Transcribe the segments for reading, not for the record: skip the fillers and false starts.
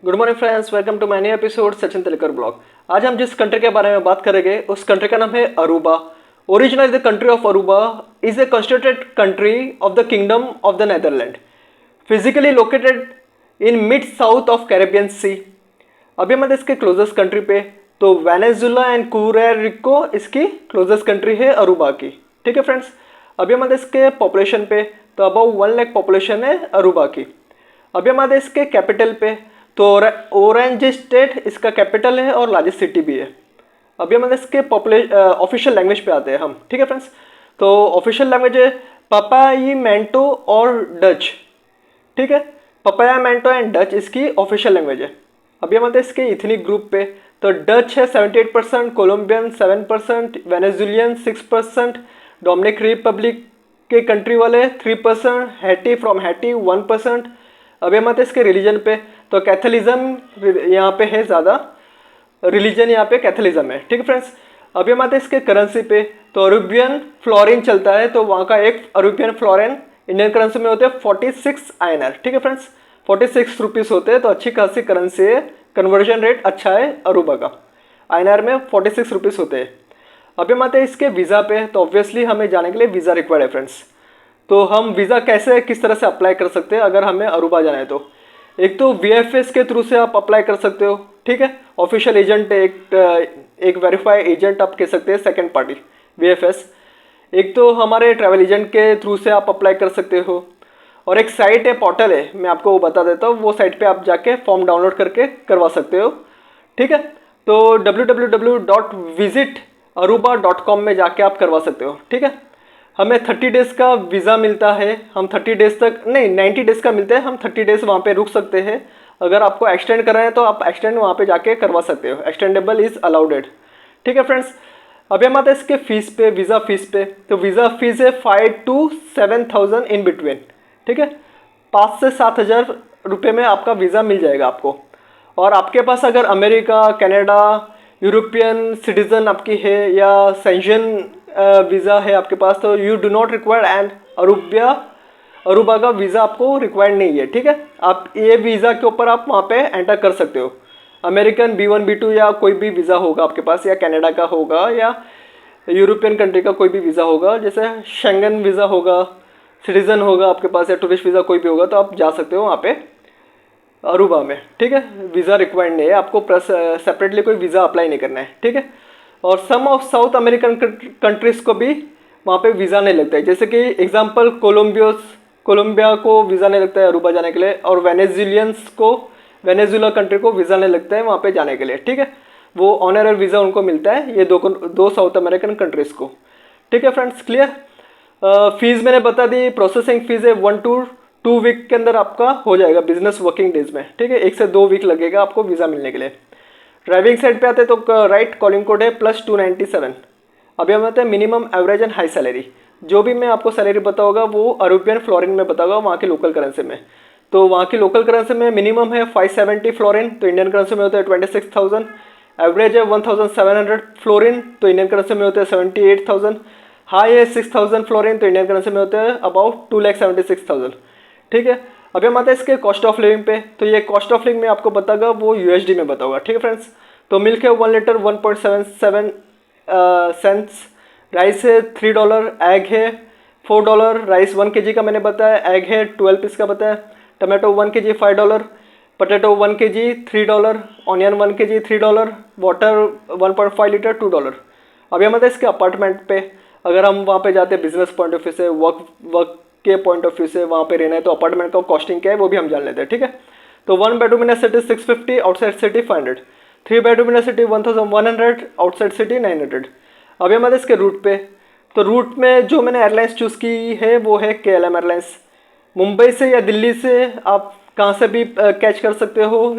Good morning friends, welcome to my new episode Sachin Tilkar blog. आज हम जिस कंट्री के बारे में बात करेंगे उस कंट्री का नाम है Aruba. Originally the country of Aruba is a constituted country of the kingdom of the Netherland, physically located in mid south of Caribbean sea. अभी हम इसके क्लोजेस्ट कंट्री पे तो वेनेजुला एंड पुएर्टो इसकी क्लोजेस्ट कंट्री है Aruba की। ठीक है फ्रेंड्स, अभी हम इसके पॉपुलेशन पे तो अबाउट 1 लाख पॉपुलेशन है अरूबा की। अभी हम इसके कैपिटल पे तो ओरेंज स्टेट इसका कैपिटल है और लार्जेस्ट सिटी भी है। अभी हम इसके ऑफिशियल लैंग्वेज पे आते हैं हम। ठीक है फ्रेंड्स, तो ऑफिशियल लैंग्वेज है पापाईमेंटो और डच। ठीक है, पापाईमेंटो एंड डच इसकी ऑफिशियल लैंग्वेज है। अभी हम आते हैं इसके इथनिक ग्रुप पे तो डच है 78%, कोलम्बियन 7%, वेनेजुलियन 6%, डोमिनिक रिपब्लिक के कंट्री वाले 3%, हैटी फ्रॉम हैटी 1%। अभी हम आते हैं इसके रिलीजन पे तो कैथोलिज्म यहाँ पे है ज़्यादा, रिलीजन यहाँ पे कैथोलिज्म है। ठीक है फ्रेंड्स, अभी हम आते हैं इसके करेंसी पे तो अरेबियन फ्लोरिन चलता है, तो वहाँ का एक अरेबियन फ्लोरिन इंडियन करेंसी में होते हैं 46 INR। ठीक है फ्रेंड्स, 46 रुपीज़ होते हैं, तो अच्छी खासी करेंसी है, कन्वर्जन रेट अच्छा है अरूबा का। INR में 46 रुपीज़ होते हैं। अभी हम आते हैं इसके वीज़ा पे तो ऑब्वियसली हमें जाने के लिए वीज़ा रिक्वायर्ड है फ्रेंड्स। तो हम वीज़ा कैसे किस तरह से अप्लाई कर सकते हैं अगर हमें अरूबा जाना है तो एक तो VFS के थ्रू से आप अप्लाई कर सकते हो। ठीक है, ऑफिशियल एजेंट एक वेरीफाइड एजेंट आप कह सकते हैं, सेकंड पार्टी VFS। एक तो हमारे ट्रैवल एजेंट के थ्रू से आप अप्लाई कर सकते हो, और एक साइट है, पोर्टल है, मैं आपको वो बता देता हूँ। वो साइट पे आप जाके फॉर्म डाउनलोड करके करवा सकते हो। ठीक है, तो www.visitaruba.com में जाके आप करवा सकते हो। ठीक है, हमें 30 डेज़ का वीज़ा मिलता है, हम 30 डेज़ तक नहीं 90 डेज़ का मिलता है, हम 30 डेज़ वहाँ पे रुक सकते हैं। अगर आपको एक्सटेंड करना है तो आप एक्सटेंड वहाँ पे जाके करवा सकते हो, एक्सटेंडेबल इज़ अलाउडेड। ठीक है फ्रेंड्स, अभी हम आते हैं इसके फीस पे, वीज़ा फीस पे तो वीज़ा फीस है 5 to 7,000 इन बिटवीन। ठीक है, 5 से 7,000 रुपये में आपका वीज़ा मिल जाएगा आपको। और आपके पास अगर अमेरिका, कनाडा, यूरोपियन सिटीज़न आपकी है या सेंजन वीज़ा है आपके पास, तो you do not require and Aruba का वीज़ा आपको रिक्वायर्ड नहीं है। ठीक है, आप ये वीज़ा के ऊपर आप वहाँ पे एंटर कर सकते हो। अमेरिकन B1 B2 या कोई भी वीज़ा होगा आपके पास, या कनाडा का होगा या यूरोपियन कंट्री का कोई भी वीज़ा होगा, जैसे शेंगन वीज़ा होगा, सिटीज़न होगा आपके पास, या टूरिस्ट वीज़ा कोई भी होगा, तो आप जा सकते हो वहाँ पे अरूबा में। ठीक है, वीज़ा रिक्वायर्ड नहीं है आपको, सेपरेटली कोई वीज़ा अप्लाई नहीं करना है। ठीक है, और सम ऑफ साउथ अमेरिकन कंट्रीज़ को भी वहाँ पे वीज़ा नहीं लगता है, जैसे कि एग्जांपल कोलंबिया को वीज़ा नहीं लगता है अरूबा जाने के लिए, और वेनेजुला कंट्री को वीज़ा नहीं लगता है वहाँ पे जाने के लिए। ठीक है, वो ऑनररी वीज़ा उनको मिलता है, ये दो साउथ अमेरिकन कंट्रीज़ को। ठीक है फ्रेंड्स, क्लियर। फीस मैंने बता दी, प्रोसेसिंग फीस है 1 to 2 वीक के अंदर आपका हो जाएगा, बिजनेस वर्किंग डेज में। ठीक है, 1 से 2 वीक लगेगा आपको वीज़ा मिलने के लिए। ड्राइविंग साइड पे आते हैं तो राइट कॉलिंग कोड है +297। अभी हम आते हैं minimum average and high salary. जो भी मैं आपको सैलरी बताऊंगा वो अरेबियन फ्लोरिन में बताऊंगा, वहाँ की लोकल करेंसी में। तो वहाँ की लोकल करेंसी में मिनिमम है 570 फ्लोरिन, तो इंडियन करेंसी में होता है 26,000। एवरेज है 1,700 फ्लोरिन, तो इंडियन करेंसी में होता है 78,000। हाई है 6,000 फ्लोरिन, तो इंडियन करेंसी में होता है अबाउट 2,76,000। ठीक है, अभी हम आते हैं इसके कॉस्ट ऑफ लिविंग पे, तो ये कॉस्ट ऑफ लिविंग में आपको बताऊंगा वो USD में बताऊंगा। ठीक है फ्रेंड्स, तो मिल्क है 1 लीटर 1.77 सेंट्स, राइस है $3, एग है $4, राइस 1 kg का मैंने बताया, एग है 12 पीस का बताया, tomato 1 kg $5, potato 1 kg $3, onion 1 kg $3, water 1.5 litre $2। अभी हम आते हैं इसके अपार्टमेंट पे, अगर हम वहाँ पे जाते हैं बिजनेस पॉइंट ऑफ व्यू से, वर्क के पॉइंट ऑफ व्यू से वहाँ पे रहना है, तो अपार्टमेंट का कॉस्टिंग क्या है वो भी हम जान लेते हैं। ठीक है, तो 1 बेडरूम इन अ सिटी 650, आउटसाइड सिटी 500, 3 बेडरूम इन अ सिटी 1,100, आउटसाइड सिटी 900। अभी हमारे इसके रूट पे, तो रूट में जो मैंने एयरलाइंस चूज़ की है वो है KLM एयरलाइंस। मुंबई से या दिल्ली से आप कहाँ से भी कैच कर सकते हो,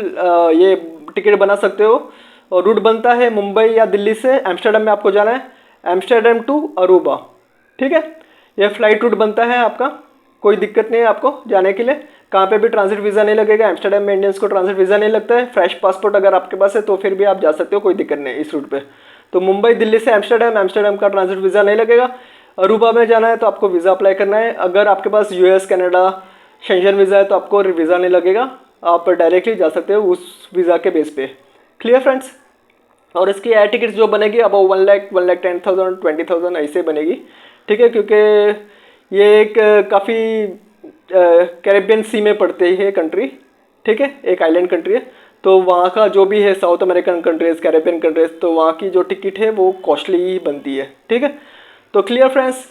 ये टिकट बना सकते हो। और रूट बनता है मुंबई या दिल्ली से एम्स्टर्डम में आपको जाना है, एम्स्टर्डम टू अरूबा। ठीक है, यह फ्लाइट रूट बनता है आपका, कोई दिक्कत नहीं है आपको जाने के लिए, कहाँ पे भी ट्रांजिट वीज़ा नहीं लगेगा। एम्स्टर्डम में इंडियंस को ट्रांजिट वीज़ा नहीं लगता है। फ्रेश पासपोर्ट अगर आपके पास है तो फिर भी आप जा सकते हो, कोई दिक्कत नहीं इस रूट पे। तो मुंबई दिल्ली से एम्स्टर्डम का ट्रांजिट वीज़ा नहीं लगेगा। अरूबा में जाना है तो आपको वीज़ा अप्लाई करना है। अगर आपके पास US कनाडा शेंजन वीज़ा है तो आपको वीज़ा नहीं लगेगा, आप डायरेक्टली जा सकते हो उस वीज़ा के बेस पे। Clear friends. और इसकी एयर टिकट्स जो बनेगी अब 1 लाख 1,10,000 20,000 ऐसे बनेगी, ठीक है, क्योंकि ये एक काफ़ी कैरेबियन सी में पड़ती है कंट्री, ठीक है, एक आइलैंड कंट्री है। तो वहाँ का जो भी है south American countries, Caribbean countries, तो वहाँ की जो टिकट है वो कॉस्टली ही बनती है, ठीक है। तो क्लियर फ्रेंड्स।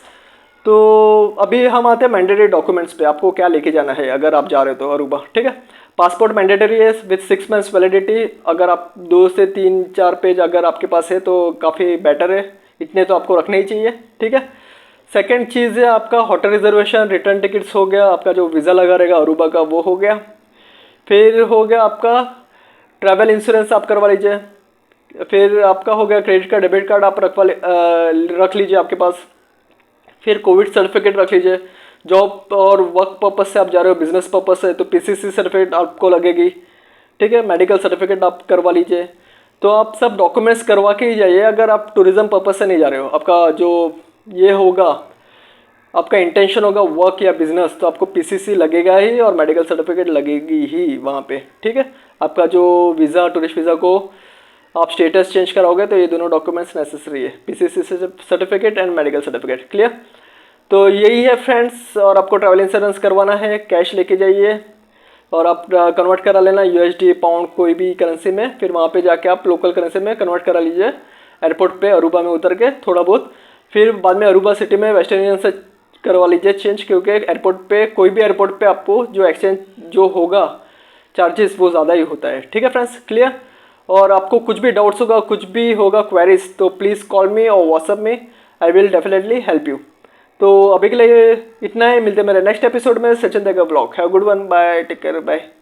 तो अभी हम आते हैं मैंडेटरी डॉक्यूमेंट्स पे, आपको क्या लेके जाना है अगर आप जा रहे हो तो अरूबा, ठीक है। पासपोर्ट मैंडेटरी है विथ 6 मंथ्स वैलिडिटी। अगर आप 2 से 3-4 पेज अगर आपके पास है तो काफ़ी बेटर है, इतने तो आपको रखने ही चाहिए, ठीक है। सेकेंड चीज़ है आपका होटल रिजर्वेशन, रिटर्न टिकट्स हो गया, आपका जो वीज़ा लगा रहेगा अरूबा का वो हो गया। फिर हो गया आपका ट्रैवल इंश्योरेंस आप करवा लीजिए। फिर आपका हो गया क्रेडिट कार्ड डेबिट कार्ड आप रख लीजिए आपके पास। फिर कोविड सर्टिफिकेट रख लीजिए। जॉब और वर्क पर्पस से आप जा रहे हो, बिजनेस पर्पस से, तो पीसीसी सर्टिफिकेट आपको लगेगी, ठीक है। मेडिकल सर्टिफिकेट आप करवा लीजिए। तो आप सब डॉक्यूमेंट्स करवा के ही जाइए अगर आप टूरिज्म पर्पस से नहीं जा रहे हो। आपका जो ये होगा, आपका इंटेंशन होगा वर्क या बिजनेस, तो आपको पीसीसी लगेगा ही और मेडिकल सर्टिफिकेट लगेगी ही वहाँ पे, ठीक है। आपका जो वीज़ा, टूरिस्ट वीज़ा को आप स्टेटस चेंज कराओगे तो ये दोनों डॉक्यूमेंट्स नेसेसरी है, PCC certificate and medical certificate. Clear. तो यही है फ्रेंड्स। और आपको ट्रैवल इंश्योरेंस करवाना है, कैश लेके जाइए और आप कन्वर्ट करा लेना यूएसडी, पाउंड, कोई भी करेंसी में। फिर वहाँ पे जाके आप लोकल करेंसी में कन्वर्ट करा लीजिए एयरपोर्ट पे अरूबा में उतर के थोड़ा बहुत। फिर बाद में अरूबा सिटी में वेस्टर्न यूनियन से करवा लीजिए चेंज, क्योंकि एयरपोर्ट पे, कोई भी एयरपोर्ट पे आपको जो एक्सचेंज जो होगा चार्जेस वो ज़्यादा ही होता है, ठीक है फ्रेंड्स। क्लियर। और आपको कुछ भी डाउट्स होगा, कुछ भी होगा क्वेरीज, तो प्लीज़ कॉल मी और व्हाट्सअप में, I will definitely help you. तो अभी के लिए इतना ही, मिलते हैं मेरे नेक्स्ट एपिसोड में। सचिन देगा blog. Have good one, bye, take care, bye.